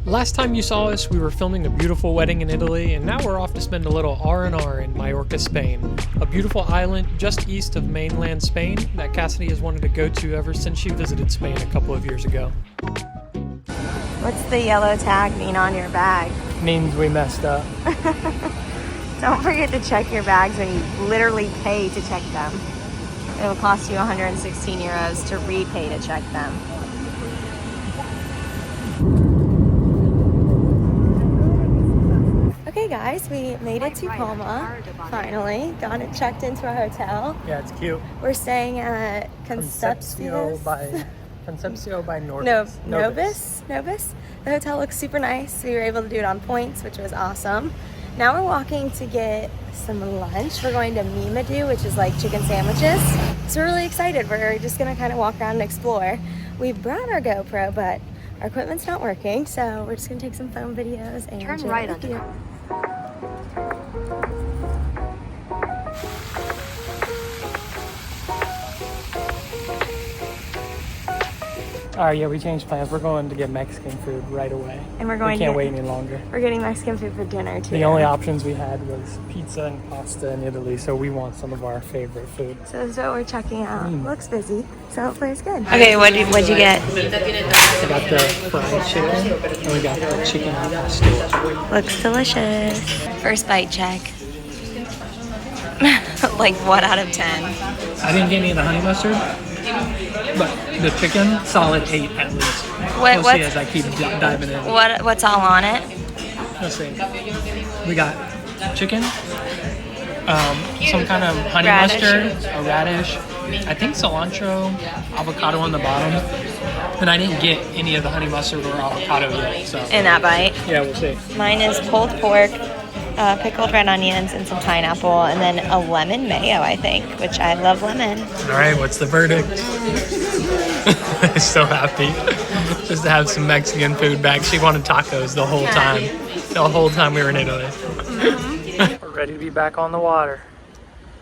Last time you saw us, we were filming a beautiful wedding in Italy, and now we're off to spend a little R&R in Mallorca, Spain. A beautiful island just east of mainland Spain that Cassidy has wanted to go to ever since she visited Spain a couple of years ago. What's the yellow tag mean on your bag? Means we messed up. Don't forget to check your bags when you literally pay to check them. It will cost you 116 euros to repay to check them. Okay guys, we made it to Palma, finally. Got it checked into our hotel. Yeah, it's cute. We're staying at Concepcio by Nobis. Nobis. The hotel looks super nice. We were able to do it on points, which was awesome. Now we're walking to get some lunch. We're going to Mimadu, which is like chicken sandwiches. So we're really excited. We're just gonna kind of walk around and explore. We brought our GoPro, but our equipment's not working, so we're just gonna take some phone videos and turn right on you. Alright, yeah, we changed plans. We're going to get Mexican food right away. And we can't wait any longer. We're getting Mexican food for dinner too. The only options we had was pizza and pasta in Italy, so we want some of our favorite food. So this is what we're checking out. Looks busy, so hopefully it's good. Okay, what'd you get? I got the fried chicken, and we got the chicken al pastor. Looks delicious. First bite check. Like 1 out of 10. I didn't get any of the honey mustard, but the chicken, solid 8 at least. We'll see as I keep diving in. What's all on it? Let's see. We got chicken, some kind of honey mustard, a radish, I think cilantro, avocado on the bottom. And I didn't get any of the honey mustard or avocado yet. So in that bite? Yeah, we'll see. Mine is pulled pork, pickled red onions, and some pineapple, and then a lemon mayo, I think, which I love lemon. All right, what's the verdict? I'm so happy just to have some Mexican food back. She wanted tacos the whole time. The whole time we were in Italy. We're ready to be back on the water.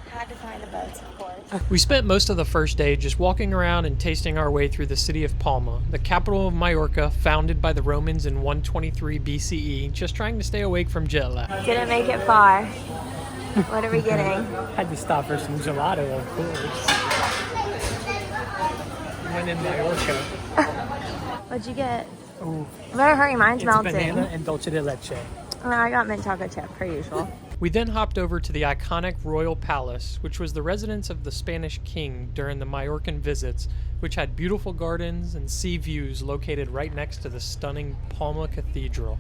Had to find the boats, of course. We spent most of the first day just walking around and tasting our way through the city of Palma, the capital of Mallorca, founded by the Romans in 123 BCE, just trying to stay awake from jet lag. Didn't make it far. What are we getting? Had to stop for some gelato, of course. When in Mallorca. What'd you get? Ooh. Better hurry, mine's It's melting. banana and dulce de leche. I got mint chocolate chip, per usual. We then hopped over to the iconic Royal Palace, which was the residence of the Spanish king during the Mallorcan visits, which had beautiful gardens and sea views located right next to the stunning Palma Cathedral.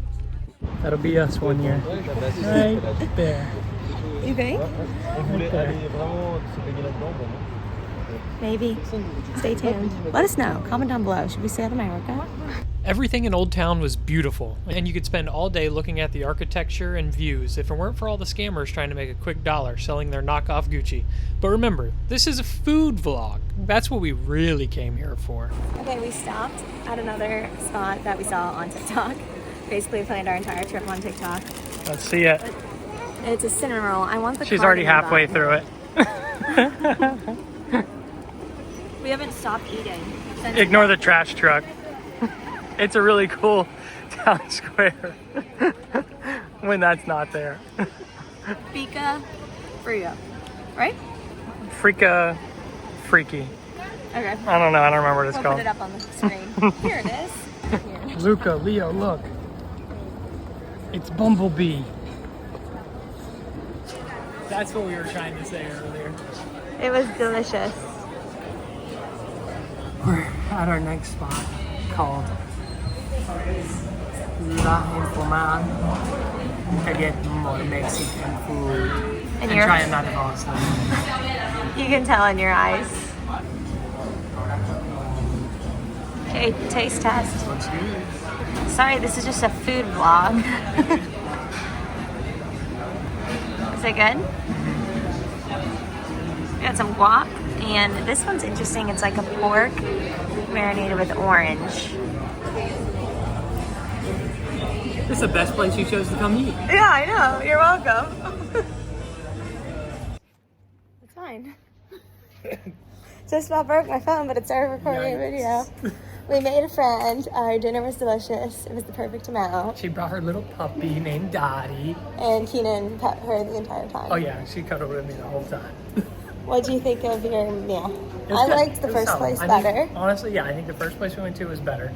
That'll be us one year. Right there. You think? Right there. Maybe. Stay tuned. Let us know. Comment down below. Should we stay out of Mallorca? Everything in Old Town was beautiful, and you could spend all day looking at the architecture and views if it weren't for all the scammers trying to make a quick dollar selling their knockoff Gucci. But remember, this is a food vlog. That's what we really came here for. Okay, we stopped at another spot that we saw on TikTok. Basically planned our entire trip on TikTok. Let's see it. It's a cinnamon roll. I want the She's already halfway bun. through it. We haven't stopped eating. Ignore the trash truck. It's a really cool town square when that's not there. Fika Frio, right? Freaky. Okay. I don't know. I don't remember what it's We'll called. put it up on the screen. Here it is. Here. Luca, Leo, look. It's Bumblebee. That's what we were trying to say earlier. It was delicious. We're at our next spot called La Informal to get more Mexican food and try not to fall asleep. You can tell in your eyes. Okay, taste test. Looks good. Sorry, this is just a food vlog. Is it good? We got some guac, and this one's interesting. It's like a pork marinated with orange. This is the best place you chose to come eat. Yeah, I know. You're welcome. It's fine. Just about broke my phone, but it started recording a video. We made a friend. Our dinner was delicious. It was the perfect amount. She brought her little puppy named Dottie. And Keenan pet her the entire time. Oh yeah, she cuddled with me the whole time. What do you think of your meal? I liked the first place better. Honestly, yeah, I think the first place we went to was better.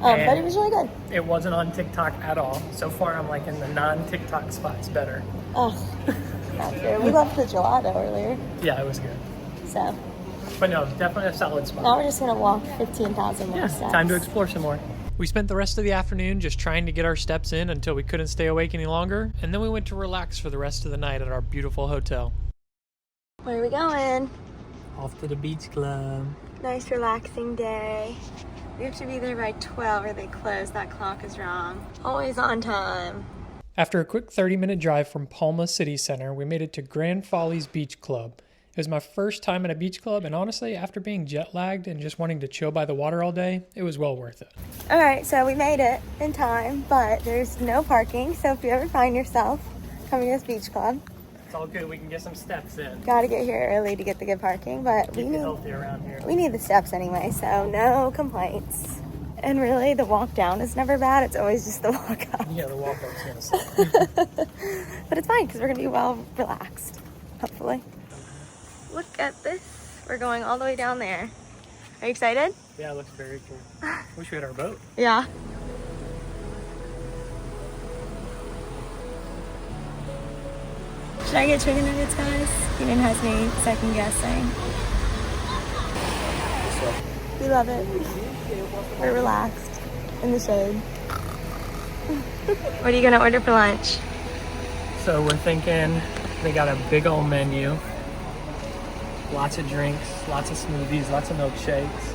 But it was really good. It wasn't on TikTok at all. So far, I'm like in the non-TikTok spots better. Oh, not true. We left the gelato earlier. Yeah, it was good. So. But no, definitely a solid spot. Now we're just gonna walk 15,000 more steps. Time to explore some more. We spent the rest of the afternoon just trying to get our steps in until we couldn't stay awake any longer, and then we went to relax for the rest of the night at our beautiful hotel. Where are we going? Off to the beach club. Nice relaxing day. We have to be there by 12 or they close. That clock is wrong. Always on time. After a quick 30-minute drive from Palma City Center, we made it to Gran Folies Beach Club. It was my first time at a beach club, and honestly, after being jet-lagged and just wanting to chill by the water all day, it was well worth it. All right, so we made it in time, but there's no parking, so if you ever find yourself coming to this beach club, it's all good. We can get some steps in. Gotta get here early to get the good parking, but Keep it healthy around here. We need the steps anyway, so no complaints. And really, the walk down is never bad. It's always just the walk up. Yeah, the walk up's gonna suck. But it's fine because we're gonna be well relaxed, hopefully. Look at this. We're going all the way down there. Are you excited? Yeah, it looks very cool. Wish we had our boat. Yeah. Should I get chicken nuggets, guys? Keenan has me second guessing. We love it. We're relaxed in the shade. What are you gonna order for lunch? So we're thinking they got a big old menu. Lots of drinks, lots of smoothies, lots of milkshakes.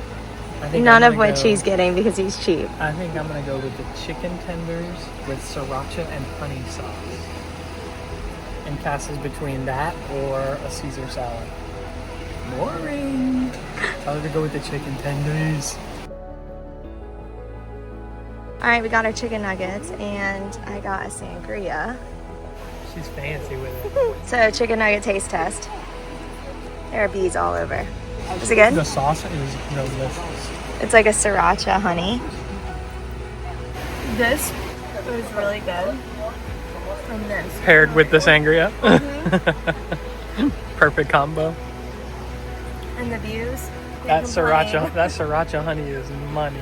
None of which he's getting because he's cheap. I think I'm gonna go with the chicken tenders with sriracha and honey sauce. And passes between that or a Caesar salad. Boring. I would go with the chicken tenders. All right, we got our chicken nuggets and I got a sangria. She's fancy with it. So chicken nugget taste test. There are bees all over. Is it good? The sauce is delicious. It's like a sriracha honey. This was really good. And this. Paired with the sangria. Perfect combo. And the views. That sriracha honey is money.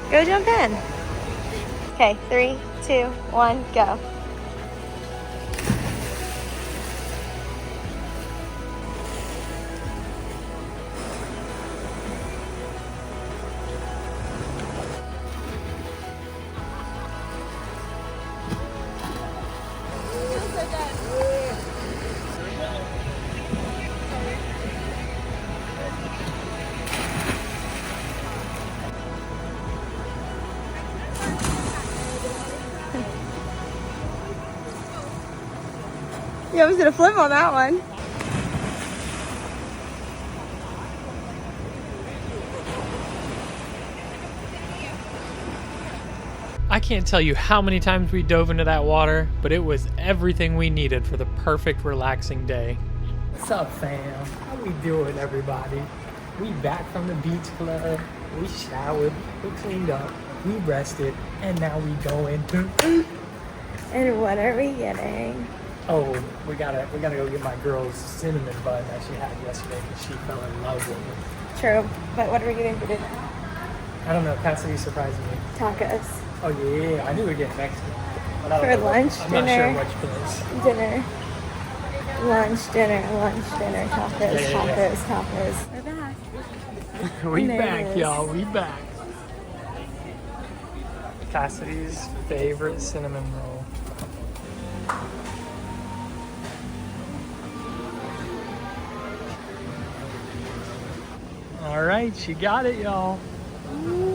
Go jump in. Okay, 3, 2, 1, go. Yeah, I was gonna flip on that one. I can't tell you how many times we dove into that water, but it was everything we needed for the perfect relaxing day. What's up, fam? How we doing, everybody? We back from the beach club. We showered, we cleaned up, we rested, and now we going to eat. And what are we getting? Oh, we gotta go get my girl's cinnamon bun that she had yesterday because she fell in love with it. True, but what are we getting for dinner? I don't know, Cassidy surprised me. Tacos. Oh yeah, I knew we'd get Mexican. For lunch, I'm dinner. not sure which place. Dinner. Lunch, dinner, tacos, tacos. We're back. We back, y'all. We back. Cassidy's favorite cinnamon roll. All right, she got it, y'all.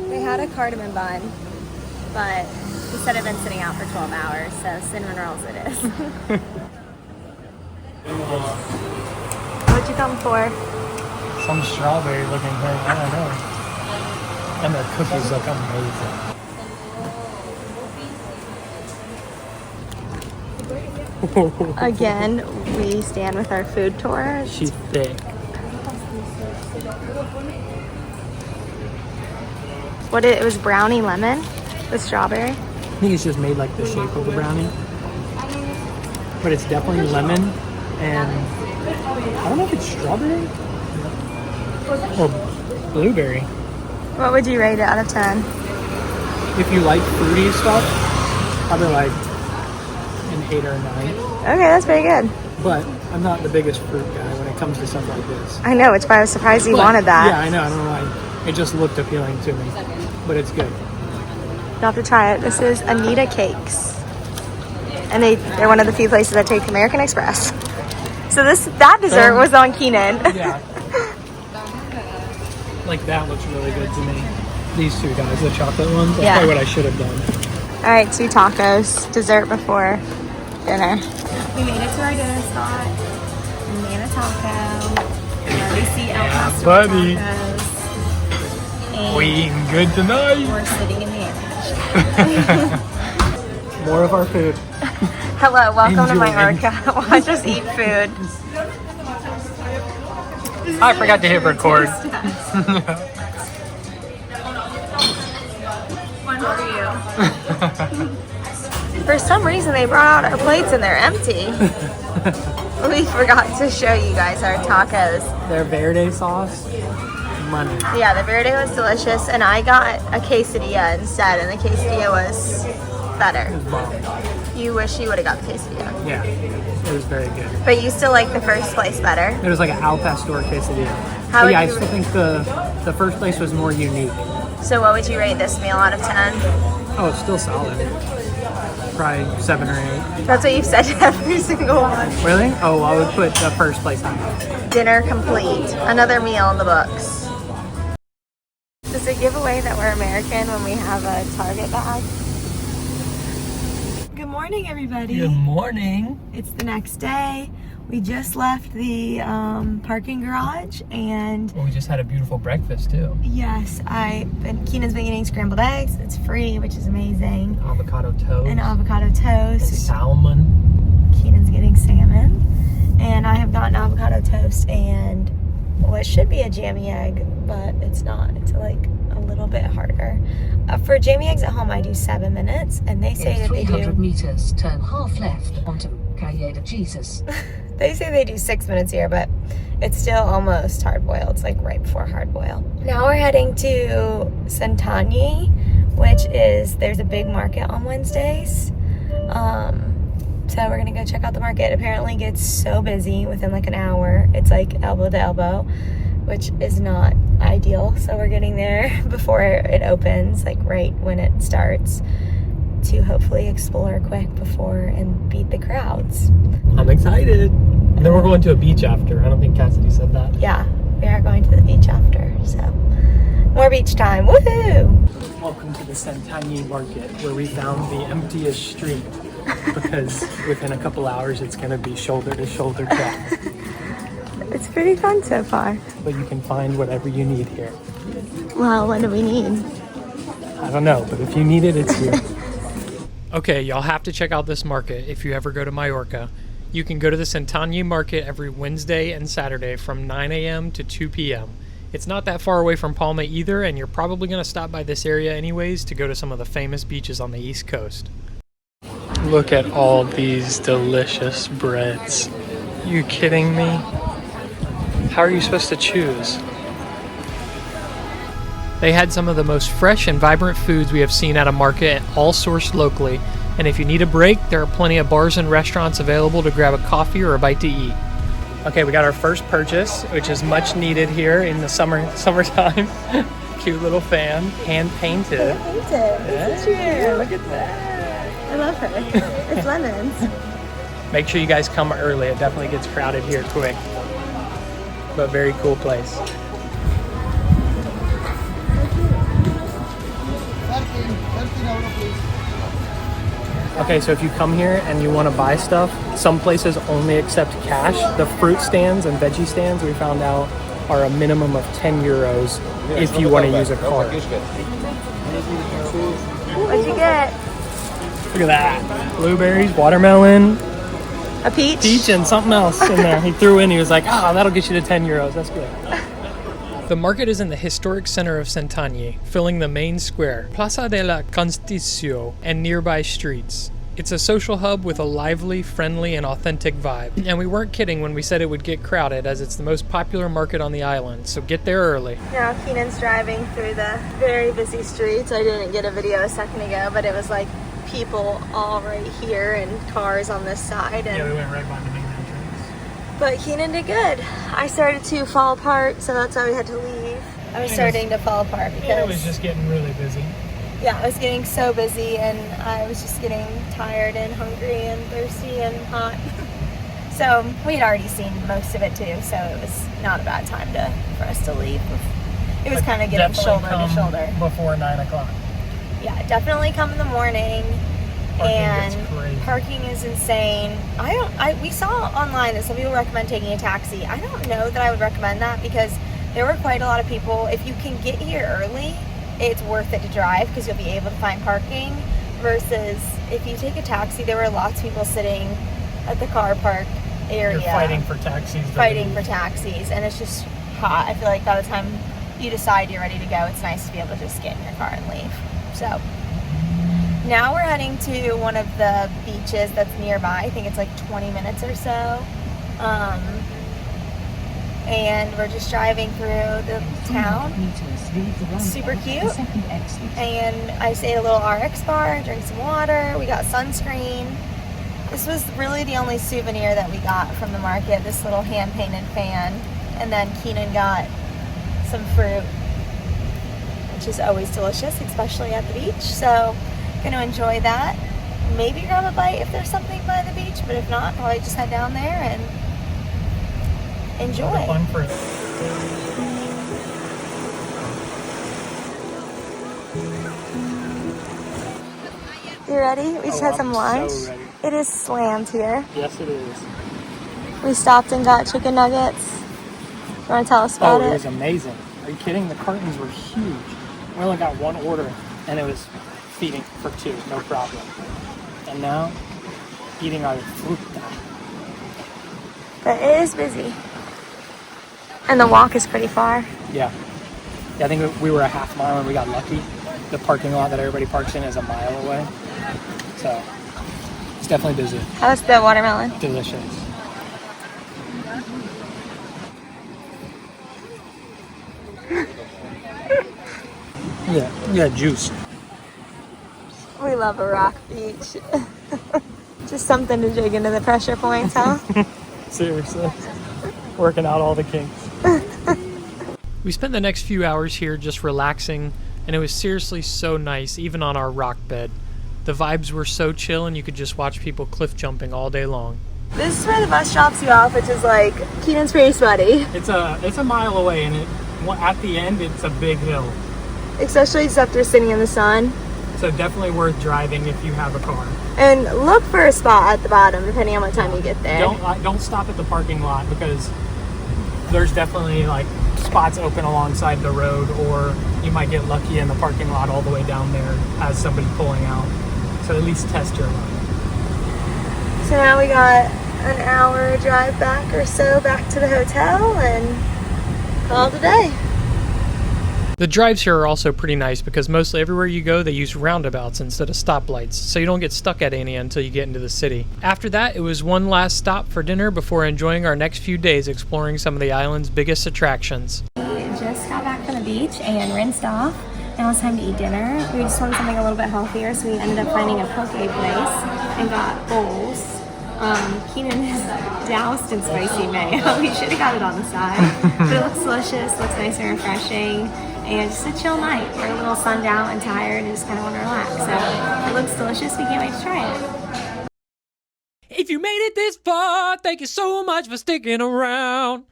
They had a cardamom bun, but instead of been sitting out for 12 hours, so cinnamon rolls it is. What'd you come for? Some strawberry looking thing. I don't know. And their cookies look amazing. Again, we stand with our food tour. She's thick. It was brownie lemon with strawberry. I think it's just made like the shape of a brownie. But it's definitely lemon and I don't know if it's strawberry or blueberry. What would you rate it out of 10? If you like fruity stuff, probably like an 8 or a 9. Okay, that's pretty good. But I'm not the biggest fruit guy when it comes to stuff like this. I know, which is why I was surprised you But, wanted that. Yeah, I know. I don't know why. It just looked appealing to me. But it's good. You'll have to try it. This is Anita Cakes. And they're one of the few places that take American Express. So that dessert was on Keenan. Yeah. Like that looks really good to me. These two guys, the chocolate ones. That's probably what I should have done. All right, 2 tacos, dessert before dinner. We made it to our dinner spot. Nana Taco. We already see El Paso buddy. tacos. And We eating good tonight. we're sitting in the air. More of our food. Hello, welcome to Enjoy. Mallorca. Watch us eat food. I forgot to hit record. One for you. For some reason, they brought out our plates and they're empty. We forgot to show you guys our tacos. Their verde sauce, money. Yeah, the verde was delicious, and I got a quesadilla instead, and the quesadilla was better. It was bomb. You wish you would have got the quesadilla. Yeah, it was very good. But you still like the first place better. It was like an al pastor quesadilla. How But would yeah, I you- still think the first place was more unique. So what would you rate this meal out of 10? Oh, it's still solid. Probably 7 or 8. That's what you've said to every single one. Really? Oh, I would put the first place on. Dinner complete. Another meal in the books. Does it give away that we're American when we have a Target bag? Good morning, everybody. Good morning. It's the next day. We just left the parking garage, and Well, we just had a beautiful breakfast too. yes, Keenan's been eating scrambled eggs. It's free, which is amazing. Avocado toast. And avocado And toast. salmon. Keenan's getting salmon, and I have gotten avocado toast and what should be a jammy egg, but it's not. It's like a little bit harder. For jammy eggs at home, I do 7 minutes, and they say In that they 300 do. meters, turn half left onto Calle de Jesus. They say they do 6 minutes here, but it's still almost hard boiled. It's like right before hard boil. Now we're heading to Santanyi, which is, there's a big market on Wednesdays. So we're gonna go check out the market. Apparently it gets so busy within like an hour. It's like elbow to elbow, which is not ideal. So we're getting there before it opens, like right when it starts, to hopefully explore quick before and beat the crowds. I'm excited. And then we're going to a beach after. I don't think Cassidy said that. Yeah, we are going to the beach after, so more beach time. Woohoo! Welcome to the Santanyí Market, where we found the emptiest street. Because within a couple hours, it's going to be shoulder to shoulder traffic. It's pretty fun so far. But you can find whatever you need here. Well, what do we need? I don't know, but if you need it, it's here. Okay, y'all have to check out this market if you ever go to Mallorca. You can go to the Santanyi Market every Wednesday and Saturday from 9 a.m. to 2 p.m. It's not that far away from Palma either, and you're probably going to stop by this area anyways to go to some of the famous beaches on the East Coast. Look at all these delicious breads. You kidding me? How are you supposed to choose? They had some of the most fresh and vibrant foods we have seen at a market, all sourced locally. And if you need a break, there are plenty of bars and restaurants available to grab a coffee or a bite to eat. Okay, we got our first purchase, which is much needed here in the summertime. Cute little fan, hand painted. Yeah, look at that. I love her. It's lemons. Make sure you guys come early. It definitely gets crowded here quick. But very cool place. Okay, so if you come here and you want to buy stuff, some places only accept cash. The fruit stands and veggie stands, we found out, are a minimum of 10 euros if you want to use a card. What'd you get? Look at that. Blueberries, watermelon, A peach? peach, and something else in there. He threw in, he was like, that'll get you to 10 euros. That's good. The market is in the historic center of Santanyi, filling the main square, Plaza de la Constitución, and nearby streets. It's a social hub with a lively, friendly, and authentic vibe. And we weren't kidding when we said it would get crowded, as it's the most popular market on the island, so get there early. Now Keenan's driving through the very busy streets. I didn't get a video a second ago, but it was like people all right here and cars on this side. And Yeah, we went right by the main entrance. but Keenan did good. I started to fall apart, so that's why we had to leave. I was starting to fall apart because It was just getting really busy. yeah, I was getting so busy and I was just getting tired and hungry and thirsty and hot. So we had already seen most of it too, so it was not a bad time for us to leave. It was kind of getting shoulder to shoulder. Before 9 o'clock. Yeah, definitely come in the morning. Parking gets crazy. Parking is insane. We saw online that some people recommend taking a taxi. I don't know that I would recommend that because there were quite a lot of people. If you can get here early, it's worth it to drive because you'll be able to find parking, versus if you take a taxi, there were lots of people sitting at the car park area. You're fighting for taxis. And it's just hot. I feel like by the time you decide you're ready to go, it's nice to be able to just get in your car and leave. So now we're heading to one of the beaches that's nearby. I think it's like 20 minutes or so. And we're just driving through the town. Super cute. And I stayed at a little RX bar, drank some water. We got sunscreen. This was really the only souvenir that we got from the market, this little hand-painted fan. And then Keenan got some fruit, which is always delicious, especially at the beach. So gonna enjoy that. Maybe grab a bite if there's something by the beach, but if not, probably just head down there and enjoy. Fun fruit. You ready? We just had some lunch. So ready. It is slammed here. Yes, it is. We stopped and got chicken nuggets. You want to tell us about It it? was amazing. Are you kidding? The cartons were huge. We only got one order, and it was feeding for two, no problem. And now, eating our fruta. But it is busy. And the walk is pretty far. Yeah, I think we were a half mile and we got lucky. The parking lot that everybody parks in is a mile away. So, it's definitely busy. How's the watermelon? Delicious. Yeah, juice. We love a rock beach. Just something to dig into the pressure points, huh? Seriously. Working out all the kinks. We spent the next few hours here just relaxing, and it was seriously so nice, even on our rock bed. The vibes were so chill, and you could just watch people cliff jumping all day long. This is where the bus drops you off, which is like Keenan's pretty sweaty. It's a mile away, and at the end, it's a big hill. Especially just after sitting in the sun. So definitely worth driving if you have a car. And look for a spot at the bottom, depending on what time you get there. Don't stop at the parking lot, because there's definitely like spots open alongside the road, or you might get lucky in the parking lot all the way down there as somebody pulling out. So at least test your luck. So now we got an hour drive back or so back to the hotel and call it a day. The drives here are also pretty nice because mostly everywhere you go they use roundabouts instead of stoplights, so you don't get stuck at any until you get into the city. After that, it was one last stop for dinner before enjoying our next few days exploring some of the island's biggest attractions. We just got back from the beach and rinsed off. Now it's time to eat dinner. We just wanted something a little bit healthier, so we ended up finding a poke place and got bowls. Keenan is doused in spicy mayo. We should have got it on the side. But it looks delicious, looks nice and refreshing. And just a chill night. We're a little sunned out and tired and just kind of want to relax. So it looks delicious. We can't wait to try it. If you made it this far, thank you so much for sticking around.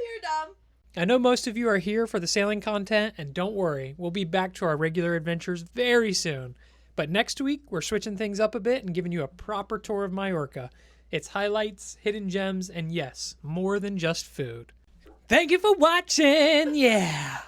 You're dumb. I know most of you are here for the sailing content, and don't worry, we'll be back to our regular adventures very soon. But next week, we're switching things up a bit and giving you a proper tour of Mallorca. Its highlights, hidden gems, and yes, more than just food. Thank you for watching. Yeah.